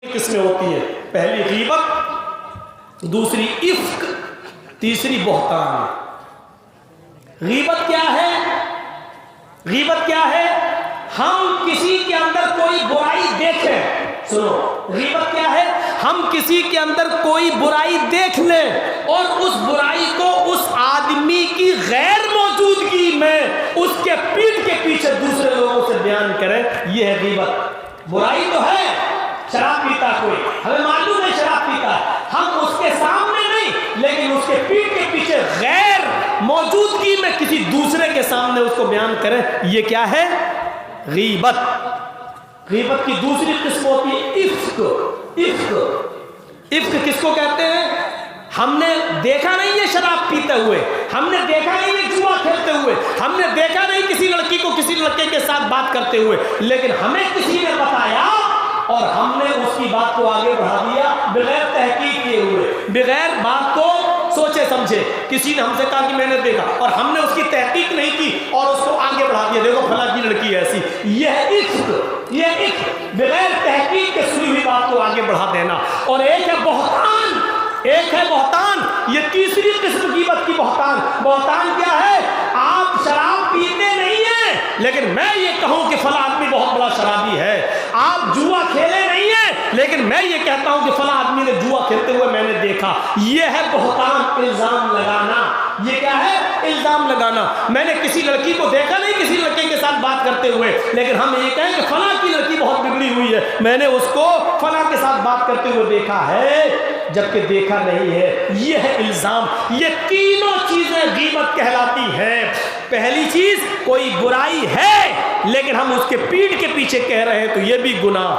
قسمیں ہوتی ہیں، پہلی غیبت، دوسری افک، تیسری بہتان۔ غیبت کیا ہے؟ غیبت کیا ہے؟ ہم کسی کے اندر کوئی برائی دیکھیں، سنو، غیبت کیا ہے؟ ہم کسی کے اندر کوئی برائی دیکھ لیں اور اس برائی کو اس آدمی کی غیر موجودگی میں اس کے پیٹھ کے پیچھے دوسرے لوگوں سے بیان کریں، یہ ہے غیبت۔ برائی تو ہے، شراب پیتا کوئی، ہمیں معلوم ہے شراب پیتا ہے، ہم اس کے سامنے نہیں لیکن اس کے پیٹھ کے پیچھے غیر موجودگی میں کسی دوسرے کے سامنے اس کو بیان کریں، یہ کیا ہے؟ غیبت۔ غیبت کی دوسری قسم ہوتی ہے افک۔ افک، افک کس کو کہتے ہیں؟ ہم نے دیکھا نہیں ہے شراب پیتے ہوئے، ہم نے دیکھا نہیں ہے جوا کھیلتے ہوئے، ہم نے دیکھا نہیں کسی لڑکی کو کسی لڑکے کے ساتھ بات کرتے ہوئے، لیکن ہمیں کسی نے بتایا اور ہم نے اس کی بات کو آگے بڑھا دیا بغیر تحقیق کیے ہوئے، بغیر بات کو سوچے سمجھے۔ کسی نے ہم سے کہا کہ میں نے دیکھا اور ہم نے اس کی تحقیق نہیں کی اور اس کو آگے بڑھا دیا، دیکھو فلاں کی لڑکی ایسی۔ یہ ہے افک، یہ افک، بغیر تحقیق کے سنی ہوئی بات کو آگے بڑھا دینا۔ اور ایک ہے بہتان، ایک ہے بہتان، یہ تیسری قسم غیبت کی بہتان۔ بہتان کیا ہے؟ آپ شراب پیتے نہیں ہیں لیکن میں یہ کہوں کہ فلاں آدمی بہت بڑا شرابی ہے، آپ جوا کھیلے نہیں ہیں لیکن میں یہ کہتا ہوں کہ فلاں آدمی نے جوا کھیلتے ہوئے میں نے دیکھا، یہ ہے بہتان، الزام لگانا۔ یہ کیا ہے؟ الزام لگانا۔ میں نے کسی لڑکی کو دیکھا نہیں کسی لڑکے کے ساتھ بات کرتے ہوئے، لیکن ہم یہ کہیں کہ فلاں کی لڑکی بہت بگڑی ہوئی ہے، میں نے اس کو فلاں کے ساتھ بات کرتے ہوئے دیکھا ہے جبکہ دیکھا نہیں ہے، یہ ہے الزام۔ یہ تینوں چیزیں غیبت کہلاتی ہیں۔ پہلی چیز کوئی برائی ہے لیکن ہم اس کے پیٹھ کے پیچھے کہہ رہے ہیں تو یہ بھی گناہ۔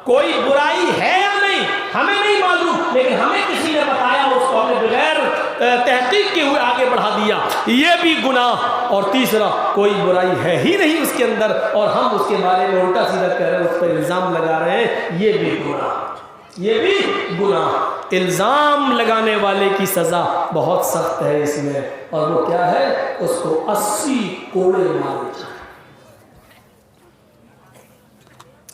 کوئی برائی ہے یا نہیں ہمیں نہیں معلوم لیکن ہمیں کسی نے بتایا، اس کو ہم نے بغیر تحقیق کے ہوئے آگے بڑھا دیا، یہ بھی گناہ۔ اور تیسرا، کوئی برائی ہے ہی نہیں اس کے اندر اور ہم اس کے بارے میں الٹا سیدھا کہہ رہے ہیں، اس پر الزام لگا رہے ہیں، یہ بھی گناہ، یہ بھی گناہ۔ الزام لگانے والے کی سزا بہت سخت ہے اس میں، اور وہ کیا ہے؟ اس کو 80 کوڑے مارے جائیں۔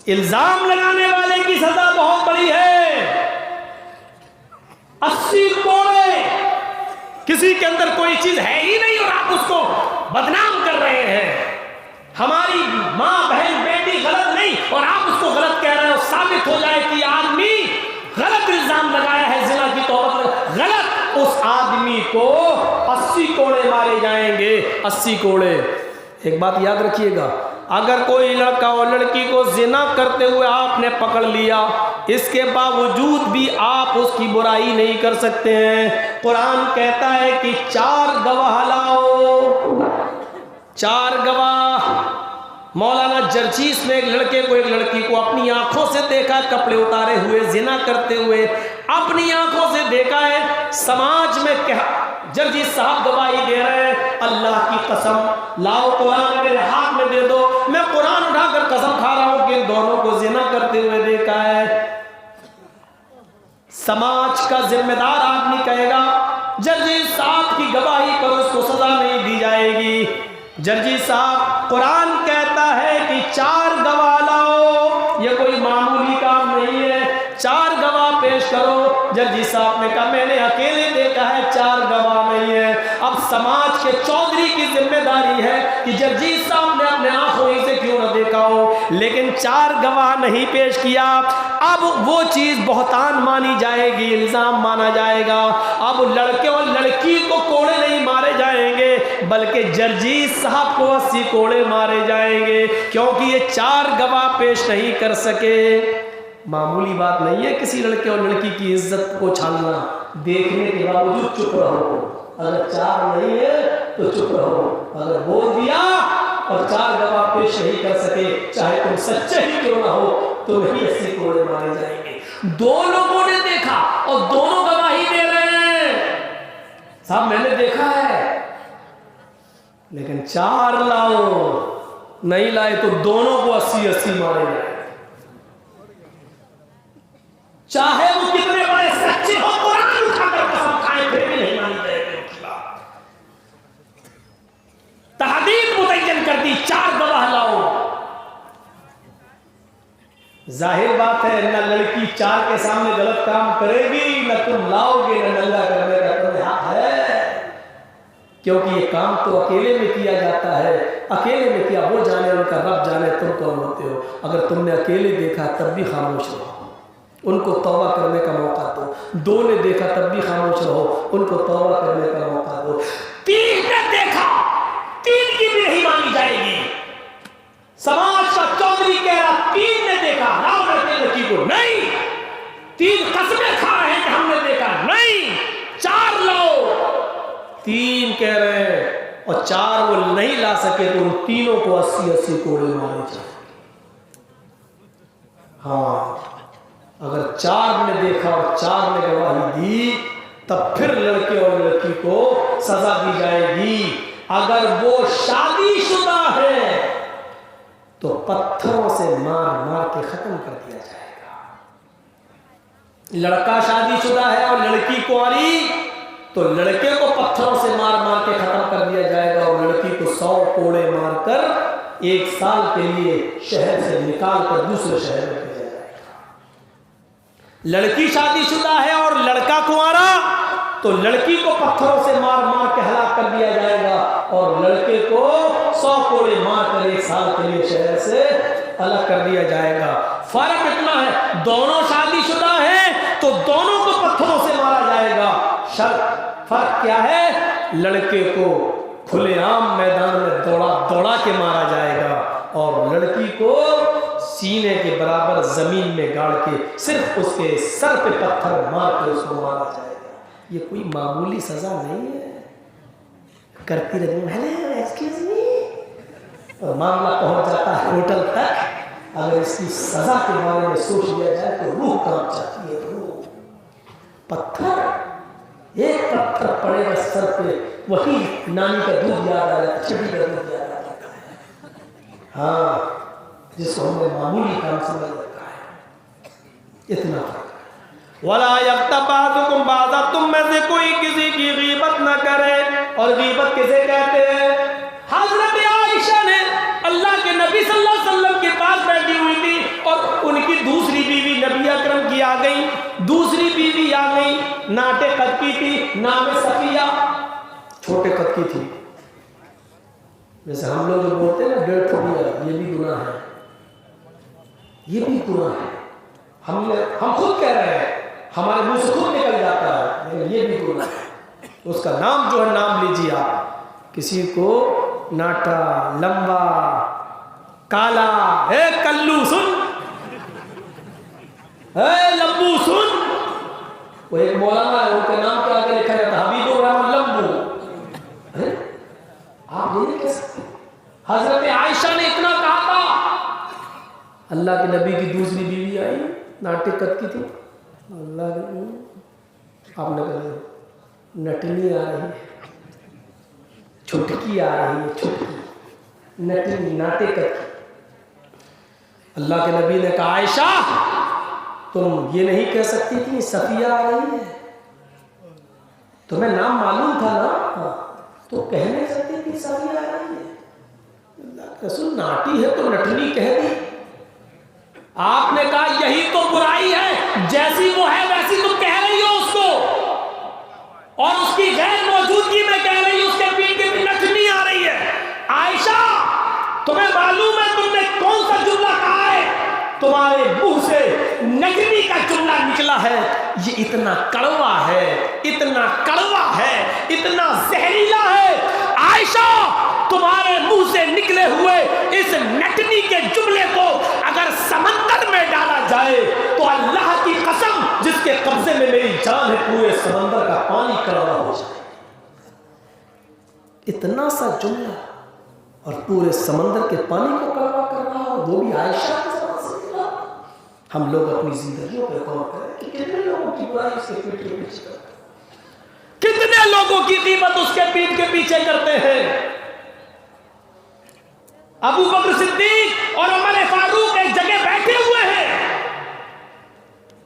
الزام لگانے والے کی سزا بہت بڑی ہے، 80 کوڑے۔ کسی کے اندر کوئی چیز ہے ہی نہیں اور آپ اس کو بدنام کر رہے ہیں، ہماری ماں بہن بیٹی غلط نہیں اور آپ اس کو غلط کہہ رہے ہیں، اور ثابت ہو جائے کہ آدمی غلط الزام لگایا ہے، زنا کی توبہ غلط، اس آدمی کو 80 کوڑے مارے جائیں گے، 80 کوڑے۔ ایک بات یاد رکھیے گا، اگر کوئی لڑکا اور لڑکی کو زنا کرتے ہوئے آپ نے پکڑ لیا، اس کے باوجود بھی آپ اس کی برائی نہیں کر سکتے ہیں۔ قرآن کہتا ہے کہ 4 گواہ لاؤ، 4 گواہ۔ مولانا جرجیس نے ایک لڑکے کو ایک لڑکی کو اپنی آنکھوں سے دیکھا کپڑے اتارے ہوئے زنا کرتے ہوئے، اپنی آنکھوں سے دیکھا ہے، سماج میں جرجیس صاحب گواہی دے رہے ہیں، اللہ کی قسم لاؤ قرآن میرے ہاتھ میں دے دو، میں قرآن اٹھا کر قسم کھا رہا ہوں کہ ان دونوں کو زنا کرتے ہوئے دیکھا ہے۔ سماج کا ذمہ دار آدمی کہے گا جرجیس صاحب کی گواہی پر اس کو سزا نہیں دی جائے گی۔ جرجیس صاحب، قرآن کہتا ہے کہ 4 گواہ لاؤ، یہ کوئی معمولی کام نہیں ہے، 4 گواہ پیش کرو۔ جرجیس صاحب نے کہا میں نے اکیلے دیکھا ہے، 4 گواہ نہیں ہے۔ اب سماج کے چودھری کی ذمہ داری ہے کہ جرجیس صاحب نے اپنے آنکھوں ہی سے کیوں نہ دیکھا ہو، لیکن 4 گواہ نہیں پیش کیا، اب وہ چیز بہتان مانی جائے گی، الزام مانا جائے گا۔ اب لڑکے اور لڑکی کو کوڑے نہیں مارے جائیں گے بلکہ جرجیس صاحب کو 80 کوڑے مارے جائیں گے، کیونکہ یہ 4 گواہ پیش نہیں کر سکے۔ معمولی بات نہیں ہے کسی لڑکے اور لڑکی کی عزت کو چھاننا، دیکھنے کے باوجود چپ رہو، اگر 4 نہیں ہے تو چپ رہو، اگر بول دیا اور 4 گواہ پیش نہیں کر سکے، چاہے تم سچے ہی کیوں نہ ہو، تمہیں 80 کوڑے مارے جائیں گے۔ 2 لوگوں نے دیکھا اور دونوں گواہی دے رہے ہیں، صاحب میں نے دیکھا ہے، لیکن 4 لاؤ، نہیں لائے تو دونوں کو 80 مارے جائیں، چاہے وہ کتنے بڑے سچے ہو، قرآن اٹھا کر قسم کھائے پھر بھی نہیں مانی جائے گی۔ تحدید متعین کر دی، 4 گواہ لاؤ۔ ظاہر بات ہے نہ لڑکی 4 کے سامنے غلط کام کرے گی، نہ تم لاؤ گے، نہ ننگا کرنے کا تمہیں حق ہے، کیونکہ یہ کام تو اکیلے میں کیا جاتا ہے، اکیلے میں کیا وہ جانے، ان کا رب جانے تم کون ہوتے ہو۔ اگر تم نے اکیلے دیکھا تب بھی خاموش رہو، ان کو توبہ کرنے کا موقع دو، 2 نے دیکھا تب بھی خاموش رہو، ان کو توبہ کرنے کا موقع دو، 3 نے دیکھا 3 کی بھی نہیں مانی جائے گی۔ سماج کا چودھری کہہ رہا 3 نے دیکھا، لاؤ لڑکی کو، نہیں 3 قسمیں کھا رہے ہیں کہ ہم نے دیکھا، نہیں 4 لاؤ، 3 کہہ رہے ہیں اور 4 وہ نہیں لا سکے تو ان تینوں کو 80 کوڑے مارے جائیں۔ ہاں اگر 4 نے دیکھا اور 4 نے گواہی دی تب پھر لڑکے اور لڑکی کو سزا دی جائے گی۔ اگر وہ شادی شدہ ہے تو پتھروں سے مار مار کے ختم کر دیا جائے گا۔ لڑکا شادی شدہ ہے اور لڑکی کنواری تو لڑکے کو پتھروں سے مار مار کے ختم کر دیا جائے گا، اور لڑکی کو 100 کوڑے مار کر 1 سال کے لیے شہر سے نکال کر دوسرے شہر میں بھیجا جائے گا۔ لڑکی شادی شدہ ہے اور لڑکا کنوارا تو لڑکی کو پتھروں سے مار مار کے ہلاک کر دیا جائے گا، اور لڑکے کو 100 کوڑے مار کر 1 سال کے لیے شہر سے الگ کر دیا جائے گا۔ فرق اتنا ہے دونوں شادی شدہ ہیں تو دونوں کو پتھروں سے مارا جائے گا۔ فرق کیا ہے؟ لڑکے کو کھلے عام میدان میں دوڑا کے مارا جائے گا، اور لڑکی کو سینے کے برابر زمین میں گاڑ کے صرف اس کے سر پہ پتھر مار کے اس کو مارا جائے گا۔ یہ کوئی معمولی سزا نہیں ہے، کرتی رہی ایکسکیوز می، اور معاملہ پہنچ جاتا ہے ہوٹل تک۔ اگر اس کی سزا کے بارے میں سوچ لیا جائے تو روح کانپ جاتی ہے۔ روح پتھر، ایک پتھر پڑے گا سر پہ، وہی نانی کا دودھ یاد آ جاتا ہے، چھٹی کا دودھ یاد آ جاتا ہے۔ ہاں جس کو ہم نے معمولی کام سمجھ رکھا ہے، اتنا وَلَا يَغْتَبْ بَعْضُكُمْ بَعْضًا، تم میں سے کوئی کسی کی غیبت نہ کرے۔ اور غیبت کسے کہتے ہیں؟ حضرت عائشہ نے اللہ کے نبی صلی اللہ علیہ وسلم کے پاس بیٹھی ہوئی تھی اور ان کی دوسری بیوی نبی اکرم کی آ گئی، دوسری بیوی آ گئی، ناٹے قد کی تھی، نام صفیہ، چھوٹے قد کی تھی۔ جیسے ہم لوگ جو بولتے ہیں نا 1.5 فٹ، یہ بھی گناہ ہے، یہ بھی گناہ ہے۔ ہم خود کہہ رہے ہیں، ہمارے منہ سے خود نکل جاتا ہے، لیکن یہ بھی گناہ ہے۔ اس کا نام جو ہے نام لیجیے آپ، کسی کو ناٹا، لمبا، کالا، اے کلو سن، اے لمبو سن۔ وہ ایک مولانا ہے، ان کے نام کیا آگے لکھا جاتا ہے حبیب الرحمن لمبو۔ آپ یہ نہیں کہہ سکتے۔ حضرت عائشہ نے اتنا کہا تھا، اللہ کے نبی کی دوسری بیوی آئی، ناٹے قد کی تھی، اللہ کے آپ نے کہا نٹنی آ رہی ہے، چھٹکی آ رہی ہے، چھٹکی نٹنی ناٹے قد کی۔ اللہ کے نبی نے کہا عائشہ تم یہ نہیں کہہ سکتی تھی صفیہ آ رہی ہے؟ تمہیں نام معلوم تھا نا، تو کہہ نہیں سکتی تھی صفیہ آ رہی ہے؟ اللہ کے رسول ناٹی ہے تو نٹنی کہہ دی۔ آپ نے کہا یہی تو برائی ہے، جیسی وہ ہے ویسی تم کہہ رہی ہو اس کو، اور اس کی غیر موجودگی میں کہہ رہی ہو، اس کے پیٹ کے بھی نٹنی آ رہی ہے۔ عائشہ تمہیں معلوم ہے تم نے کون سا جملہ کہا ہے؟ تمہارے منہ سے نٹنی کا جملہ نکلا ہے، یہ اتنا کڑوا ہے، اتنا کڑوا ہے، اتنا زہریلا ہے۔ عائشہ تمہارے منہ سے نکلے ہوئے اس نٹنی کے جملے کو اگر سمندر میں ڈالا جائے تو اللہ کی قسم جس کے قبضے میں میری جان ہے پورے سمندر کا پانی کڑوا ہو جائے۔ اتنا سا جملہ اور پورے سمندر کے پانی کو کڑوا کر رہا ہو، وہ بھی عائشہ کے زبان سے نکلا۔ ہم لوگ اپنی زندگیوں پہ غور کریں کہ کتنے لوگوں کی برائی اس کے پیٹ کے پیچھے کرتے ہیں، کتنے لوگوں کی قیمت اس کے پیٹ کے پیچھے کرتے ہیں۔ ابو بکر صدیق اور عمر فاروق ایک جگہ بیٹھے ہوئے ہیں،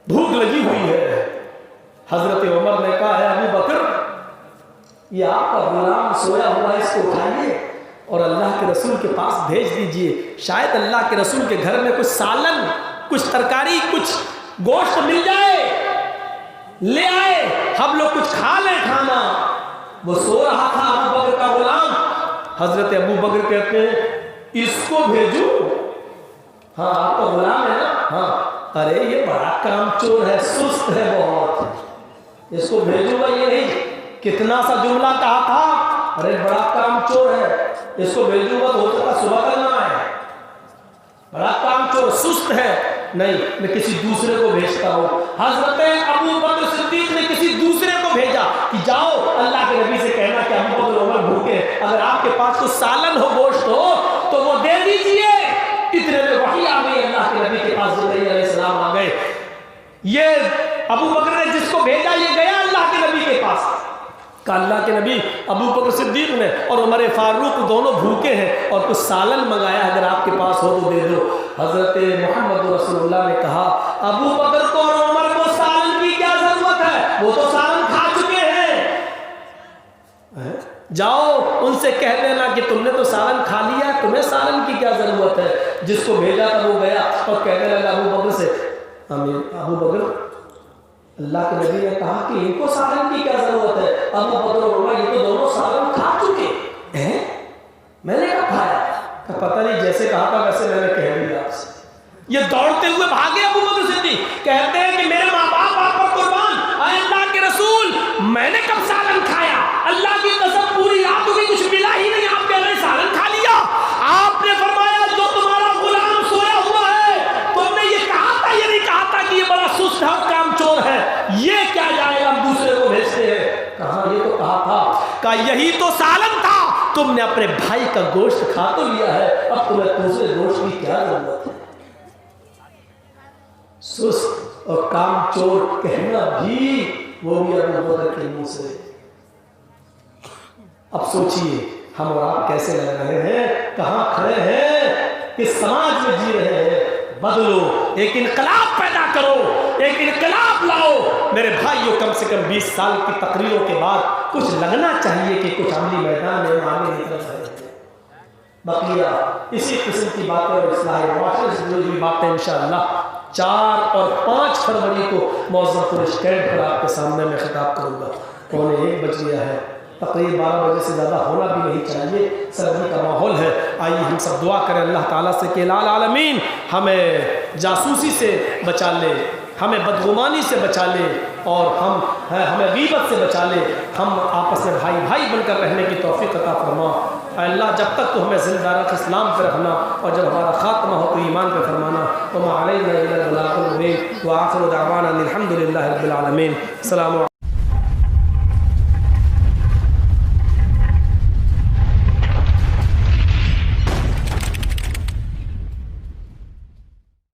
بھوک لگی ہوئی ہے۔ حضرت عمر نے کہا ہے ابو بکر یہ آپ کا غلام سویا ہوا ہے، اس کو اٹھائیے اور اللہ کے رسول کے پاس بھیج دیجئے، شاید اللہ کے رسول کے گھر میں کچھ سالن کچھ ترکاری کچھ گوشت مل جائے لے آئے، ہم لوگ کچھ کھا لیں کھانا۔ وہ سو رہا تھا ابو بکر کا غلام، حضرت ابو بکر کہتے ہیں اس کو بھیجو، ہاں آپ کا غلام ہے نا، ہاں ارے یہ بڑا کام چور ہے، سست ہے بہت، اس کو بھیجوں گا یہ نہیں، کتنا سا جملہ کہا تھا، ارے بڑا کام چور ہے، اس کو بھیجوں گا تو ہو سکتا صبح تک نہ آئے، بڑا کام چور سست ہے، نہیں میں کسی دوسرے کو بھیجتا ہوں۔ حضرت ابو بکر صدیق نے کسی دوسرے کو بھیجا کہ جاؤ اللہ کے نبی سے کہنا کہ ابو بکر عمر بھوکے، اگر آپ کے پاس کچھ سالن ہو گوشت ہو تو وہ دے دیجئے۔ اتنے میں وحی آ گئی، اللہ کے نبی کے پاس جبرائیل علیہ السلام آ گئے۔ یہ ابو بکر نے جس کو بھیجا یہ گیا اللہ کے نبی کے پاس، کہ اللہ کے نبی ابو بکر صدیق نے اور عمر فاروق دونوں بھوکے ہیں اور کچھ سالن منگایا، اگر آپ کے پاس ہو تو دے دو۔ حضرت محمد رسول اللہ نے کہا ابو بکر کو اور عمر کو سالن کی کیا ضرورت ہے، وہ تو سالن کھا چکے ہیں، جاؤ ان سے کہہ دینا کہ تم نے تو سالن کھا لیا، تمہیں سالن کی کیا ضرورت ہے۔ جس کو بھیجا تھا وہ گیا اور کہنے لگا ابو بکر سے، ابو بکر اللہ کے نبی نے کہا کہ ان کو سالن کی کیا ضرورت ہے، ابو بکر اور عمر یہ تو دونوں سالن کھا چکے ہیں، میں نے کہا کھایا، کہ پتہ نہیں جیسے کہا تھا ویسے میں نے کہہ دیا آپ سے۔ یہ دوڑتے ہوئے بھاگے ابو بکر صدیق، کہتے ہیں کہ میرے ماں باپ آپ پر قربان، اے اللہ کے رسول میں نے کب سالن کھایا، اللہ کی قسم پوری رات ہوئی کچھ ملا ہی نہیں، آپ کہہ رہے ہیں سالن کھا لیا۔ آپ نے فرمایا جو تمہارا غلام سویا ہوا ہے، تم نے یہ کہا تھا یہ نہیں کہا تھا کہ یہ بڑا سست ہے اور کام چور ہے، یہ کیا جائے گا ہم دوسرے کو بھیجتے ہیں، کہا یہ تو کہا تھا، کہا یہی تو سالن تھا، تم نے اپنے بھائی کا گوشت کھا تو لیا ہے، اب تمہیں دوسرے گوشت کی کیا ضرورت ہے۔ سست اور کام چور کہنا بھی وہ بھی ابو بکر کے منہ سے۔ اب سوچئے ہم اور آپ کیسے لگ رہے ہیں، کہاں کھڑے ہیں، کس سماج میں جی رہے ہیں۔ بدلو، ایک انقلاب پیدا کرو، ایک انقلاب لاؤ میرے بھائیوں۔ کم سے کم 20 سال کی تقریروں کے بعد کچھ لگنا چاہیے کہ کچھ عملی میدان میں آگے نکل رہے ہیں۔ بقیہ اسی قسم کی باتیں اور اصلاح معاشرے سے جڑی ہوئی باتیں انشاءاللہ 4 اور 5 فروری کو معظم پولیس کیمپ پر آپ کے سامنے میں خطاب کروں گا۔ 1:15 بج گیا ہے، تقریب 12 بجے سے زیادہ ہونا بھی نہیں چاہیے، سردی کا ماحول ہے۔ آئیے ہم سب دعا کریں اللہ تعالیٰ سے کہ الہ العالمین ہمیں جاسوسی سے بچا لے، ہمیں بدگمانی سے بچا لے، اور ہمیں غیبت سے بچا لے، ہم آپس میں بھائی بھائی بن کر رہنے کی توفیق عطا فرما۔ اے اللہ جب تک تو ہمیں زندہ رکھ اسلام پہ رکھنا، اور جب ہمارا خاتمہ ہو تو ایمان پہ فرمانا۔ وما علینا الا البلاغ المبین، وآخر دعوانا الحمد للہ رب العالمین۔ السلام علیکم۔